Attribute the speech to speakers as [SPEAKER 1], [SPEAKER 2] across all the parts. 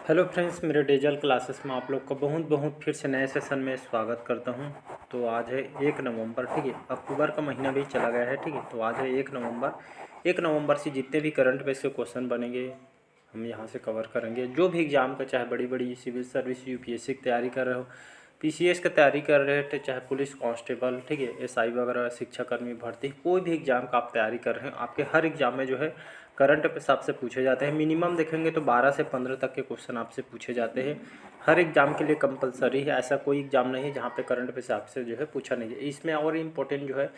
[SPEAKER 1] Hello friends, मेरे dazzle classes में आप लोग का बहुत बहुत फिर से नए सेशन में स्वागत करता हूं। तो आज है 1 नवंबर, ठीक है। अक्टूबर का महीना भी चला गया है, ठीक है। तो आज है 1 नवंबर। 1 नवंबर से जितने भी करंट अफेयर्स के क्वेश्चन बनेंगे हम यहाँ से कवर करेंगे। जो भी एग्ज़ाम का, चाहे बड़ी बड़ी सिविल सर्विस यूपीएससी की तैयारी कर रहे हो, पीसीएस की तैयारी कर रहे थे, चाहे पुलिस कांस्टेबल, ठीक है, एसआई वगैरह, शिक्षाकर्मी भर्ती, कोई भी एग्ज़ाम का आप तैयारी कर रहे हैं, आपके हर एग्ज़ाम में जो है करंट अफेयर्स आपसे पूछे जाते हैं। मिनिमम देखेंगे तो 12 से 15 तक के क्वेश्चन आपसे पूछे जाते हैं। हर एग्ज़ाम के लिए कंपलसरी है, ऐसा कोई एग्ज़ाम नहीं है जहाँ पे करंट अफेयर्स आपसे जो है पूछा नहीं है। इसमें और इम्पोर्टेंट जो है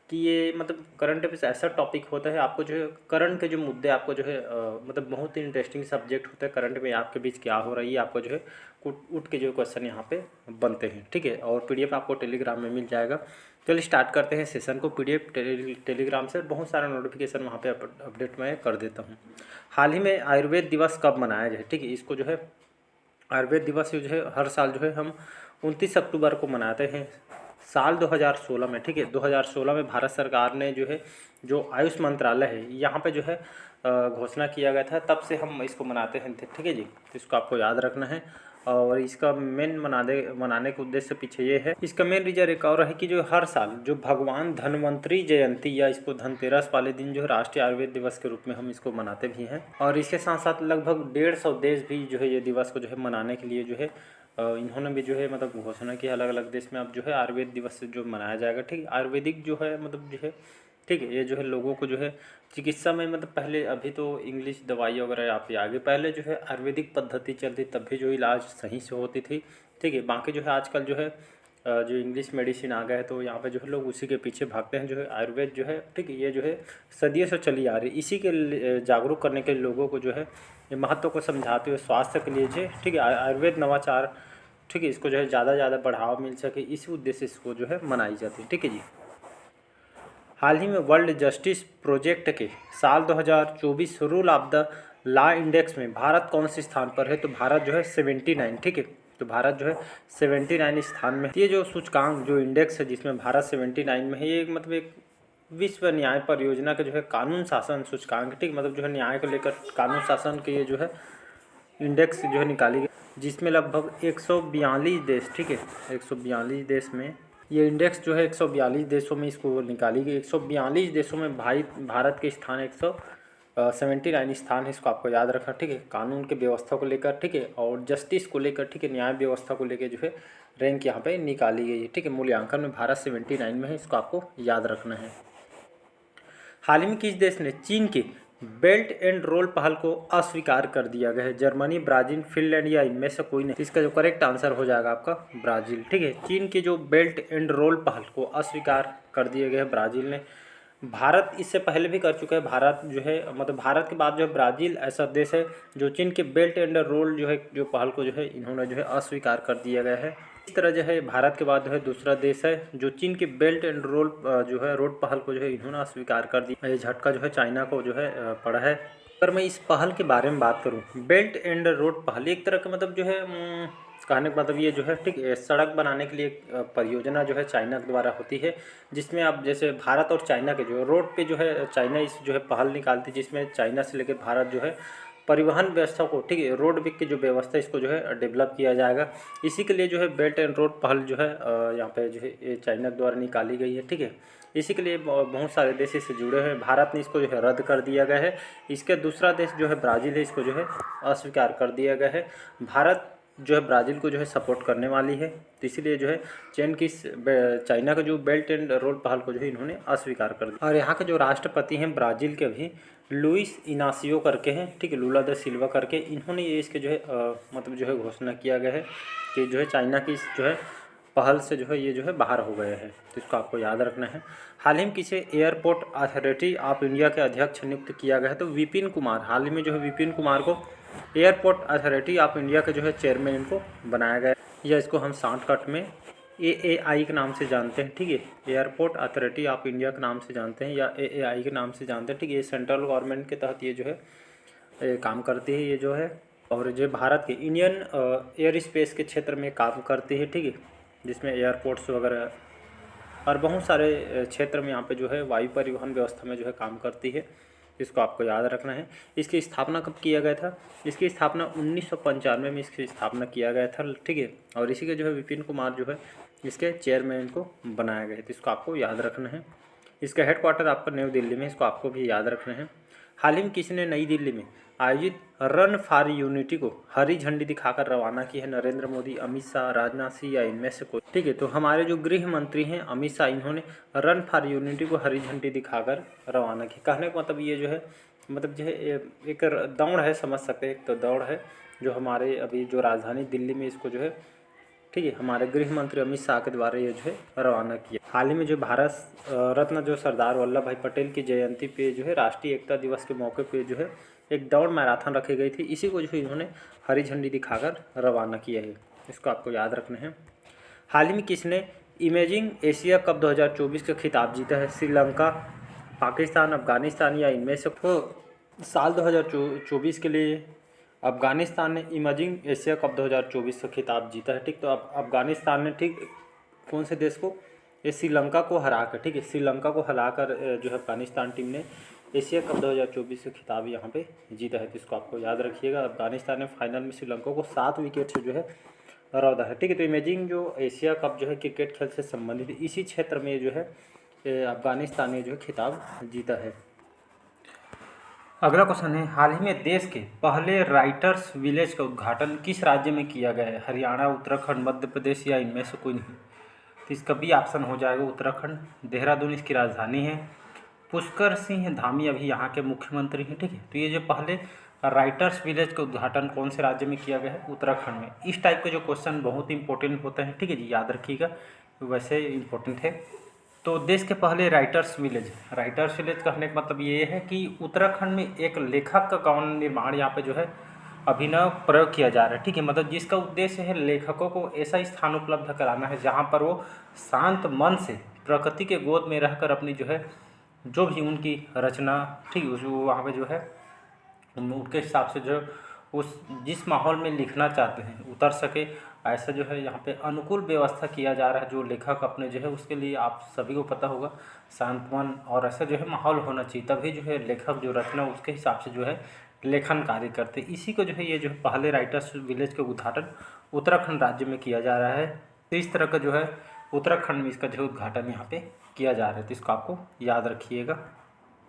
[SPEAKER 1] कि ये मतलब करंट अफेयर्स ऐसा टॉपिक होता है, आपको जो है करंट के जो मुद्दे आपको जो है मतलब बहुत ही इंटरेस्टिंग सब्जेक्ट होता है। करंट में आपके बीच क्या हो रही है, आपको जो है उठ के जो क्वेश्चन यहाँ पे बनते हैं, ठीक है। और पीडीएफ आपको टेलीग्राम में मिल जाएगा। चलिए स्टार्ट करते हैं सेशन को। पीडीएफ टेलीग्राम से बहुत सारा नोटिफिकेशन वहाँ पे अपडेट मैं कर देता हूँ। हाल ही में आयुर्वेद दिवस कब मनाया जाए, ठीक है। इसको जो है आयुर्वेद दिवस जो है हर साल जो है हम 29 अक्टूबर को मनाते हैं, साल 2016 में, ठीक है। 2016 में भारत सरकार ने जो है, जो आयुष मंत्रालय है, यहाँ पे जो है घोषणा किया गया था, तब से हम इसको मनाते हैं, ठीक है जी। तो इसको आपको याद रखना है। और इसका मेन मनाने के उद्देश्य पीछे ये है, इसका मेन रीजन एक और है कि जो हर साल जो भगवान धन्वंतरी जयंती या इसको धनतेरस वाले दिन जो है राष्ट्रीय आयुर्वेद दिवस के रूप में हम इसको मनाते भी हैं। और इसके साथ साथ लगभग 150 देश भी जो है ये दिवस को जो है मनाने के लिए जो है इन्होंने भी जो है मतलब घोषणा की। अलग अलग देश में अब जो है आयुर्वेद दिवस जो मनाया जाएगा, ठीक है। आयुर्वेदिक जो है मतलब जो है, ठीक है, ये जो है लोगों को जो है चिकित्सा में मतलब पहले, अभी तो इंग्लिश दवाई वगैरह यहाँ पे आगे, पहले जो है आयुर्वेदिक पद्धति चलती तब भी जो इलाज सही से होती थी, ठीक है। बाकी जो है आजकल जो है जो इंग्लिश मेडिसिन आ गया है, तो यहाँ पे जो है लोग उसी के पीछे भागते हैं। जो है आयुर्वेद जो है, ठीक है, ये जो है सदियों से चली आ रही, इसी के जागरूक करने के लिए लोगों को जो है ये महत्व को समझाते हुए स्वास्थ्य के लिए जो, ठीक है, आयुर्वेद नवाचार, ठीक है, इसको जो है ज़्यादा से ज़्यादा बढ़ावा मिल सके, इसी उद्देश्य से इसको जो है मनाई जाती है, ठीक है जी। हाल ही में वर्ल्ड जस्टिस प्रोजेक्ट के साल 2024 rule of the law index में भारत कौन से स्थान पर है? तो भारत जो है 79, ठीक है। तो भारत जो है 79 स्थान में। ये जो सूचकांक, जो इंडेक्स है जिसमें भारत 79 में है, ये मतलब एक विश्व न्याय परियोजना के जो है कानून शासन सूचकांक, ठीक, मतलब जो है न्याय को लेकर कानून शासन के ये जो है इंडेक्स जो है निकाली गई, जिसमें लगभग 142 देश, ठीक है, 142 देश में ये इंडेक्स जो है 142 देशों में इसको निकाली गई। 142 देशों में भारत के स्थान 179 स्थान है, इसको आपको याद रखना, ठीक है। कानून के व्यवस्था को लेकर, ठीक है, और जस्टिस को लेकर, ठीक है, न्याय व्यवस्था को लेकर जो है रैंक यहाँ पे निकाली गई है, ठीक है। मूल्यांकन में भारत 79 में है, इसको आपको याद रखना है। हाल ही में किस देश ने चीन के बेल्ट एंड रोल पहल को अस्वीकार कर दिया गया है? जर्मनी, ब्राजील, फिनलैंड या इनमें से कोई नहीं। इसका जो करेक्ट आंसर हो जाएगा आपका ब्राज़ील, ठीक है। चीन के जो बेल्ट एंड रोल पहल को अस्वीकार कर दिया गया है ब्राज़ील ने। भारत इससे पहले भी कर चुका है। भारत जो है मतलब भारत के बाद जो है ब्राज़ील ऐसा देश है जो चीन के बेल्ट एंड रोल जो है जो पहल को जो है इन्होंने जो है अस्वीकार कर दिया गया है। इस तरह जो है भारत के बाद जो है दूसरा देश है जो चीन की बेल्ट एंड रोल जो है रोड पहल को जो है इन्होंने अस्वीकार कर दिया। ये झटका जो है चाइना को जो है पड़ा है। अगर मैं इस पहल के बारे में बात करूं, बेल्ट एंड रोड पहल एक तरह का मतलब जो है कहने का मतलब ये जो है, ठीक है, सड़क बनाने के लिए परियोजना जो है चाइना के द्वारा होती है, जिसमें अब जैसे भारत और चाइना के जो रोड पे जो है चाइना इस जो है पहल निकालती है, जिसमें चाइना से लेकर भारत जो है परिवहन व्यवस्था को, ठीक है, रोड की जो व्यवस्था इसको जो है डेवलप किया जाएगा। इसी के लिए जो है बेल्ट एंड रोड पहल जो है यहाँ पे जो है ये चाइना के द्वारा निकाली गई है, ठीक है। इसी के लिए बहुत सारे देश इससे जुड़े हैं। भारत ने इसको जो है रद्द कर दिया गया है। इसके दूसरा देश जो है ब्राज़ील है, इसको जो है अस्वीकार कर दिया गया है। भारत जो है ब्राज़ील को जो है सपोर्ट करने वाली है, तो इसीलिए जो है चाइना का जो बेल्ट एंड रोड पहल को जो है इन्होंने अस्वीकार कर दिया। और यहाँ के जो राष्ट्रपति हैं ब्राज़ील के अभी लुइस इनासियो करके हैं, ठीक है, लूला द सिल्वा करके, इन्होंने ये इसके जो है मतलब जो है घोषणा किया गया है कि जो है चाइना की जो है पहल से जो है ये जो है बाहर हो गए हैं, तो इसको आपको याद रखना है। हाल ही में किसे एयरपोर्ट अथॉरिटी ऑफ इंडिया के अध्यक्ष नियुक्त किया गया है? तो विपिन कुमार, हाल ही में जो है विपिन कुमार को एयरपोर्ट अथॉरिटी ऑफ इंडिया के जो है चेयरमैन इनको बनाया गया है, या इसको हम शॉर्टकट में AAI के नाम से जानते हैं, ठीक है। एयरपोर्ट अथॉरिटी ऑफ इंडिया के नाम से जानते हैं या AAI के नाम से जानते हैं, ठीक है। ये सेंट्रल गवर्नमेंट के तहत ये जो है काम करती है, ये जो है, और जो भारत के इंडियन एयर स्पेस के क्षेत्र में काम करती है, ठीक है, जिसमें एयरपोर्ट्स वगैरह और बहुत सारे क्षेत्र में यहाँ पे जो है वायु परिवहन व्यवस्था में जो है काम करती है। इसको आपको याद रखना है। इसकी स्थापना कब किया गया था? इसकी स्थापना 1995 में इसकी स्थापना किया गया था, ठीक है। और इसी के जो है विपिन कुमार जो है इसके चेयरमैन को बनाया गया है, तो इसको आपको याद रखना है। इसका हेडक्वार्टर आपका नई दिल्ली में, इसको आपको भी याद रखना है। हाल ही में किसने नई दिल्ली में आयोजित रन फॉर यूनिटी को हरी झंडी दिखाकर रवाना की है? नरेंद्र मोदी, अमित शाह, राजनाथ सिंह या इनमें से कोई, ठीक है। तो हमारे जो गृह मंत्री हैं अमित शाह, इन्होंने रन फॉर यूनिटी को हरी झंडी दिखाकर रवाना की। कहने का मतलब ये जो है एक दौड़ है, समझ सकते हैं, एक तो दौड़ है जो हमारे अभी जो राजधानी दिल्ली में इसको जो है, ठीक है, हमारे गृह मंत्री अमित शाह के द्वारा ये जो है रवाना किया। हाल ही में जो भारत रत्न जो सरदार वल्लभ भाई पटेल की जयंती पे जो है राष्ट्रीय एकता दिवस के मौके पे जो है एक दौड़ मैराथन रखी गई थी, इसी को जो है इन्होंने हरी झंडी दिखाकर रवाना किया है, इसको आपको याद रखना है। हाल ही में किसने इमेजिंग एशिया कप 2024 का खिताब जीता है? श्रीलंका, पाकिस्तान, अफगानिस्तान या इनमें से? तो साल 2024 के लिए अफगानिस्तान ने इमेजिंग एशिया कप 2024 का खिताब जीता है, ठीक। तो अब अफगानिस्तान ने, ठीक, कौन से देश को? ये श्रीलंका को हरा कर, ठीक है, श्रीलंका को हराकर जो है अफगानिस्तान टीम ने एशिया कप 2024 का खिताब यहाँ पे जीता है, तो इसको आपको याद रखिएगा। अफगानिस्तान ने फाइनल में श्रीलंका को 7 विकेट से जो है रौदा है, ठीक है। तो इमेजिंग जो एशिया कप जो है क्रिकेट खेल से संबंधित इसी क्षेत्र में जो है अफगानिस्तान ने जो है खिताब जीता है। अगला क्वेश्चन है, हाल ही में देश के पहले राइटर्स विलेज का उद्घाटन किस राज्य में किया गया है? हरियाणा, उत्तराखंड, मध्य प्रदेश या इनमें से कोई नहीं? तो इसका भी ऑप्शन हो जाएगा उत्तराखंड। देहरादून इसकी राजधानी है। पुष्कर सिंह धामी अभी यहाँ के मुख्यमंत्री हैं, ठीक है। तो ये जो पहले राइटर्स विलेज का उद्घाटन कौन से राज्य में किया गया है? उत्तराखंड में। इस टाइप के जो क्वेश्चन बहुत इंपॉर्टेंट होते हैं, ठीक है जी, याद रखिएगा, वैसे इंपॉर्टेंट है। तो देश के पहले राइटर्स विलेज कहने का मतलब ये है कि उत्तराखंड में एक लेखक का गाँव निर्माण यहाँ पे जो है अभिनव प्रयोग किया जा रहा है, ठीक है। मतलब जिसका उद्देश्य है लेखकों को ऐसा स्थान उपलब्ध कराना है जहाँ पर वो शांत मन से प्रकृति के गोद में रहकर अपनी जो है जो भी उनकी रचना, ठीक, उस वहाँ पे जो है उनके हिसाब से जो उस जिस माहौल में लिखना चाहते हैं उतर सके, ऐसा जो है यहाँ पे अनुकूल व्यवस्था किया जा रहा है। जो लेखक अपने जो है उसके लिए आप सभी को पता होगा शांत मन और ऐसा जो है माहौल होना चाहिए, तभी जो है लेखक जो रचना उसके हिसाब से जो है लेखन कार्य करते। इसी को जो है ये जो पहले राइटर्स विलेज का उद्घाटन उत्तराखंड राज्य में किया जा रहा है। तो इस तरह का जो है उत्तराखंड में इसका जो उद्घाटन यहाँ पे किया जा रहा है, तो इसको आपको याद रखिएगा।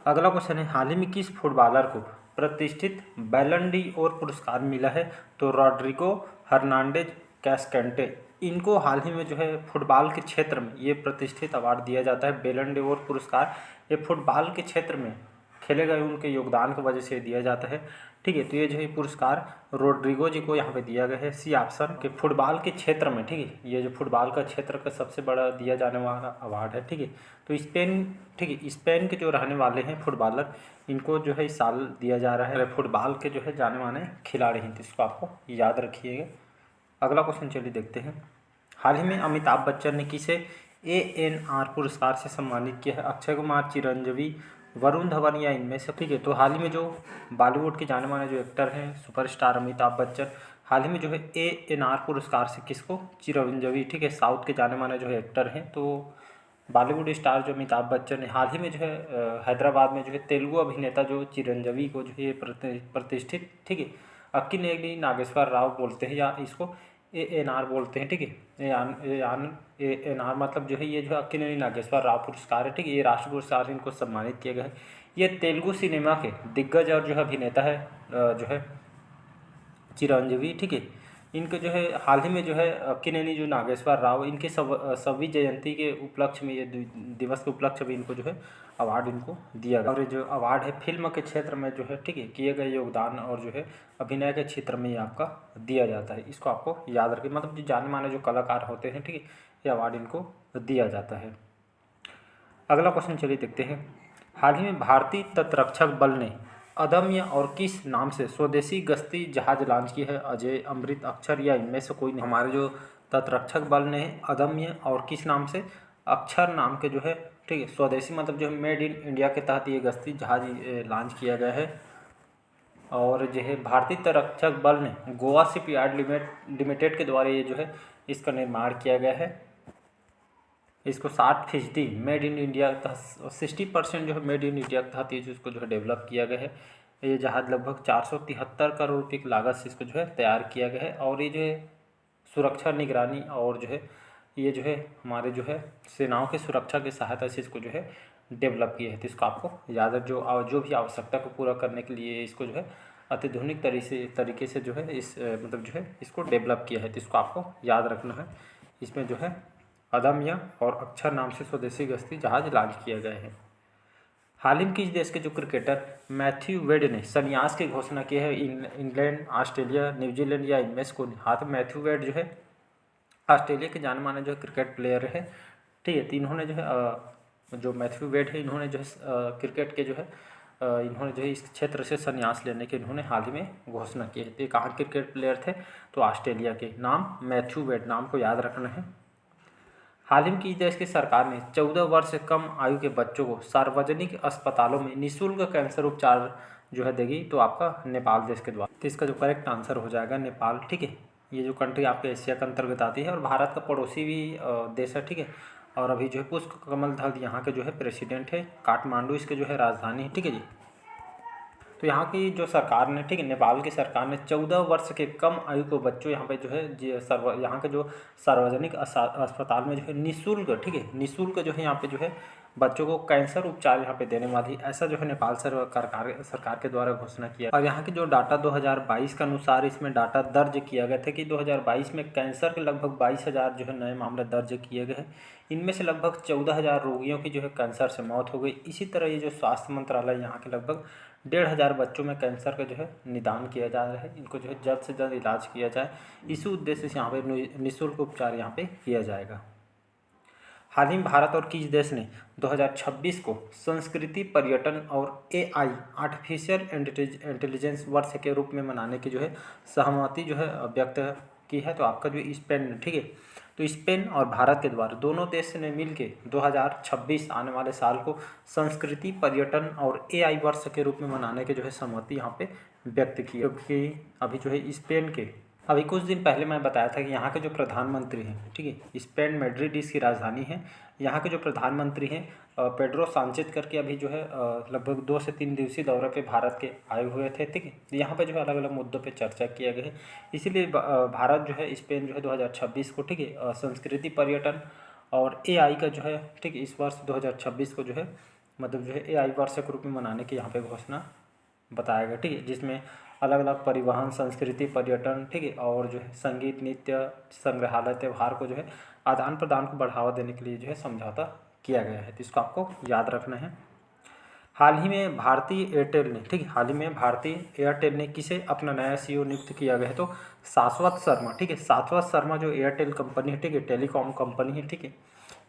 [SPEAKER 1] अगला क्वेश्चन है, हाल ही में किस फुटबॉलर को प्रतिष्ठित बैलन डी ओर पुरस्कार मिला है? तो रॉड्रिगो हर्नांडेज, कैस्केंटे, इनको हाल ही में जो है फुटबॉल के क्षेत्र में ये प्रतिष्ठित अवार्ड दिया जाता है, बैलन डी ओर पुरस्कार। ये फुटबॉल के क्षेत्र में खेले गए उनके योगदान की वजह से दिया जाता है, ठीक है। तो ये जो है पुरस्कार रोड्रिगो जी को यहाँ पे दिया गया है, सी ऑप्शन के फुटबॉल के क्षेत्र में, ठीक है। ये जो फुटबॉल का क्षेत्र का सबसे बड़ा दिया जाने वाला अवार्ड है, ठीक है। तो स्पेन, ठीक है, स्पेन के जो रहने वाले हैं फुटबॉलर, इनको जो है इस साल दिया जा रहा है। फुटबॉल के जो है जाने माने खिलाड़ी हैं, तो इसको आपको याद रखिएगा। अगला क्वेश्चन चलिए देखते हैं, हाल ही में अमिताभ बच्चन ने किसे ANR पुरस्कार से सम्मानित किया है? अक्षय कुमार, चिरंजीवी, वरुण धवन या इनमें से, ठीक है। तो हाल ही में जो बॉलीवुड के जाने माने जो एक्टर हैं सुपरस्टार अमिताभ बच्चन, हाल ही में जो है ANR पुरस्कार से किसको? चिरंजीवी, ठीक है, साउथ के जाने माने जो है एक्टर हैं। तो बॉलीवुड स्टार जो अमिताभ बच्चन है हाल ही में जो है हैदराबाद में जो है तेलुगु अभिनेता जो चिरंजीवी को जो है प्रतिष्ठित, ठीक है, अक्किनेनी नागेश्वर राव बोलते हैं या इसको ANR बोलते हैं, ठीक है। ANR मतलब जो है ये जो अक्किनेनी नागेश्वर राव पुरस्कार है, ठीक है, ये राष्ट्रीय पुरस्कार इनको सम्मानित किया गया है। ये तेलुगु सिनेमा के दिग्गज और जो है अभिनेता है जो है चिरंजीवी, ठीक है। इनके जो है हाल ही में जो है अक्किनेनी जो नागेश्वर राव, इनके सभी जयंती के उपलक्ष्य में, ये दिवस के उपलक्ष्य में इनको जो है अवार्ड इनको दिया गया। और ये जो अवार्ड है फिल्म के क्षेत्र में जो है, ठीक है, किए गए योगदान और जो है अभिनय के क्षेत्र में ये आपका दिया जाता है, इसको आपको याद रखिए। मतलब जो जाने माने जो कलाकार होते हैं, ठीक है, ये अवार्ड इनको दिया जाता है। अगला क्वेश्चन चलिए देखते हैं, हाल ही में भारतीय तटरक्षक बल ने अदम्य और किस नाम से स्वदेशी गश्ती जहाज लॉन्च की है? अजय, अमृत, अक्षर या इनमें से कोई नहीं? हमारे जो तटरक्षक बल ने अदम्य और किस नाम से? अक्षर नाम के जो है, ठीक है, स्वदेशी मतलब जो है मेड इन इंडिया के तहत ये गश्ती जहाज लॉन्च किया गया है। और जो है भारतीय तटरक्षक बल ने गोवा शिपयार्ड लिमिटेड के द्वारा ये जो है इसका निर्माण किया गया है। इसको 60% मेड इन इंडिया, 60% जो है मेड इन इंडिया के तहत ये इसको जो है डेवलप किया गया है। ये जहाज़ लगभग 473 करोड़ रुपये की लागत से इसको जो है तैयार किया गया है। और ये जो है सुरक्षा निगरानी और जो है ये जो है हमारे जो है सेनाओं की सुरक्षा की सहायता से इसको जो है डेवलप किया है। तो इसको आपको याद है, जो भी आवश्यकता को पूरा करने के लिए इसको जो है अत्याधुनिक तरीके से जो है मतलब जो है इसको डेवलप किया है। तो इसको आपको याद रखना है। इसमें जो है अदम्य और अक्षर नाम से स्वदेशी गश्ती जहाज लॉन्च किया गया है। हाल ही में किस देश के जो क्रिकेटर मैथ्यू वेड ने संन्यास की घोषणा की है? इंग्लैंड, ऑस्ट्रेलिया, न्यूजीलैंड या इनमें से कौन? हाँ, तो मैथ्यू वेड जो है ऑस्ट्रेलिया के जाने माने जो क्रिकेट प्लेयर है, ठीक है। तो इन्होंने जो है जो मैथ्यू वेड है, इन्होंने जो है क्रिकेट के जो है इन्होंने जो है इस क्षेत्र से संन्यास लेने की इन्होंने हाल ही में घोषणा की है। तो ये कहाँ क्रिकेट प्लेयर थे? तो ऑस्ट्रेलिया के। नाम मैथ्यू वेड, नाम को याद रखना है। हाल ही में किस देश की सरकार ने 14 वर्ष से कम आयु के बच्चों को सार्वजनिक अस्पतालों में निःशुल्क कैंसर उपचार जो है देगी? तो आपका नेपाल देश के द्वारा। तो इसका जो करेक्ट आंसर हो जाएगा नेपाल, ठीक है। ये जो कंट्री आपके एशिया के अंतर्गत आती है और भारत का पड़ोसी भी देश है, ठीक है। और अभी जो है पुष्प कमल दल यहाँ के जो है प्रेसिडेंट है। काठमांडू इसके जो है राजधानी है, ठीक है जी। तो यहाँ की जो सरकार ने, ठीक है, नेपाल की सरकार ने 14 वर्ष के कम आयु के बच्चों यहाँ पे जो है यहाँ के जो सार्वजनिक अस्पताल में जो है निःशुल्क, ठीक है, निःशुल्क जो है यहाँ पे जो है बच्चों को कैंसर उपचार यहाँ पे देने वाली, ऐसा जो है नेपाल सरकार के द्वारा घोषणा किया। और यहाँ के जो डाटा 2022 के अनुसार इसमें डाटा दर्ज किया गया था कि 2022 में कैंसर के लगभग 22,000 जो है नए मामले दर्ज किए गए हैं। इनमें से लगभग 14,000 रोगियों की जो है कैंसर से मौत हो गई। इसी तरह ये जो स्वास्थ्य मंत्रालय यहाँ के लगभग 1,500 बच्चों में कैंसर का जो है निदान किया जा रहा है। इनको जो है जल्द से जल्द इलाज किया जाए, इसी उद्देश्य से यहाँ पे निःशुल्क उपचार यहाँ पे किया जाएगा। हाल ही में भारत और किस देश ने 2026 को संस्कृति, पर्यटन और AI आर्टिफिशियल इंटेलिजेंस वर्ष के रूप में मनाने की जो है सहमति जो है व्यक्त की है? तो आपका जो स्पेन, ठीक है। तो स्पेन और भारत के द्वारा दोनों देश ने मिलकर 2026 आने वाले साल को संस्कृति, पर्यटन और AI वर्ष के रूप में मनाने के जो है सहमति यहाँ पे व्यक्त की। क्योंकि अभी जो है स्पेन के अभी कुछ दिन पहले मैं बताया था कि यहाँ के जो प्रधानमंत्री हैं, ठीक है, स्पेन मैड्रिड इसकी राजधानी है। यहाँ के जो प्रधानमंत्री हैं पेड्रो सांचेज करके अभी जो है लगभग 2 से 3 दिवसीय दौरे पे भारत के आए हुए थे, ठीक है। यहाँ पे जो है अलग अलग मुद्दों पे चर्चा किया गया है। इसीलिए भारत जो है स्पेन जो है 2026 को, ठीक है, संस्कृति, पर्यटन और AI का जो है, ठीक है, इस वर्ष 2026 को जो है मतलब जो है AI वर्ष के रूप में मनाने की यहाँ पे घोषणा बताया गया, ठीक है। जिसमें अलग अलग परिवहन, संस्कृति, पर्यटन, ठीक है, और जो है संगीत, नृत्य, संग्रहालय, त्यौहार को जो है आदान प्रदान को बढ़ावा देने के लिए जो है समझौता किया गया है। तो इसको आपको याद रखना है। हाल ही में भारतीय एयरटेल ने, ठीक है, हाल ही में भारतीय एयरटेल ने किसे अपना नया CEO नियुक्त किया गया है? तो शाश्वत शर्मा, ठीक है। शाश्वत शर्मा जो एयरटेल कंपनी है, ठीक है, टेलीकॉम कंपनी है, ठीक है,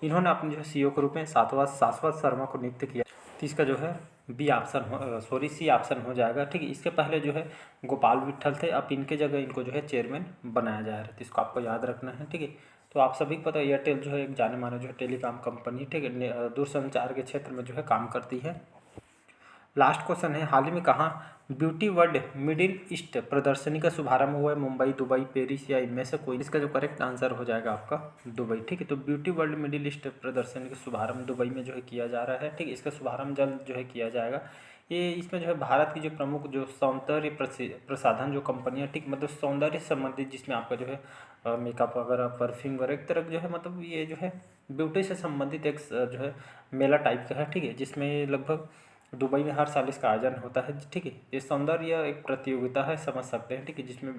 [SPEAKER 1] इन्होंने अपने जो है CEO के रूप में शाश्वत शर्मा को नियुक्त किया। तो इसका जो है C ऑप्शन हो जाएगा, ठीक है। इसके पहले जो है गोपाल विट्ठल थे, अब इनके जगह इनको जो है चेयरमैन बनाया जा रहा है। तो इसको आपको याद रखना है, ठीक है। तो आप सभी को पता है एयरटेल जो है एक जाने माने जो है टेलीकॉम कंपनी, ठीक है, दूरसंचार के क्षेत्र में जो है काम करती है। लास्ट क्वेश्चन है, हाल ही में कहाँ ब्यूटी वर्ल्ड मिडिल ईस्ट प्रदर्शनी का शुभारंभ हुआ है? मुंबई, दुबई, पेरिस या इनमें से कोई? इसका जो करेक्ट आंसर हो जाएगा आपका दुबई, ठीक है। तो ब्यूटी वर्ल्ड मिडिल ईस्ट प्रदर्शनी का शुभारंभ दुबई में जो है किया जा रहा है, ठीक है। इसका शुभारंभ जल्द जो है किया जाएगा। ये इसमें जो है भारत की जो प्रमुख जो सौंदर्य प्रसाधन जो कंपनियाँ, ठीक, मतलब सौंदर्य संबंधित, जिसमें आपका जो है मेकअप वगैरह, परफ्यूम वगैरह, एक तरह जो है मतलब ये जो है ब्यूटी से संबंधित एक जो है मेला टाइप का है, ठीक है, जिसमें लगभग दुबई में हर साल इसका आयोजन होता है, ठीक है। ये सौंदर्य एक प्रतियोगिता है, समझ सकते हैं, ठीक है, जिसमें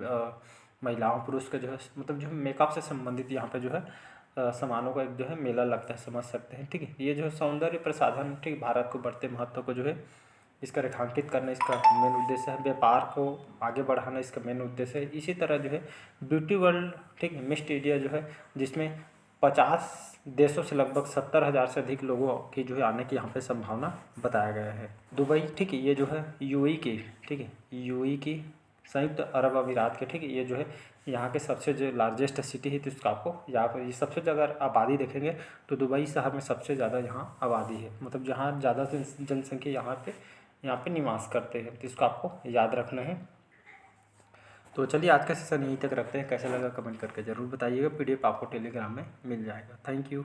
[SPEAKER 1] महिलाओं पुरुष का जो है मतलब जो मेकअप से संबंधित यहाँ पे जो है सामानों का एक जो है मेला लगता है, समझ सकते हैं, ठीक है। ये जो है सौंदर्य प्रसाधन, ठीक, भारत को बढ़ते महत्व को जो है इसका रेखांकित करना इसका मेन उद्देश्य है। व्यापार को आगे बढ़ाना इसका मेन उद्देश्य है। इसी तरह जो है ब्यूटी वर्ल्ड, ठीक, मिस इंडिया जो है जिसमें 50 देशों से लगभग 70,000 से अधिक लोगों की जो है आने की यहाँ पे संभावना बताया गया है। दुबई, ठीक है, ये जो है UAE की, ठीक है, UAE की संयुक्त अरब अमीरात के, ठीक है, ये जो है यहाँ के सबसे जो लार्जेस्ट सिटी है। तो इसका आपको यहाँ पर ये सबसे ज़्यादा आबादी देखेंगे तो दुबई शहर में सबसे ज़्यादा यहाँ आबादी है, मतलब जहाँ ज़्यादा जनसंख्या यहाँ पे निवास करते हैं। तो इसको आपको याद रखना है। तो चलिए आज का सेशन यहीं तक रखते हैं। कैसा लगा कमेंट करके ज़रूर बताइएगा। PDF आपको टेलीग्राम में मिल जाएगा। Thank you.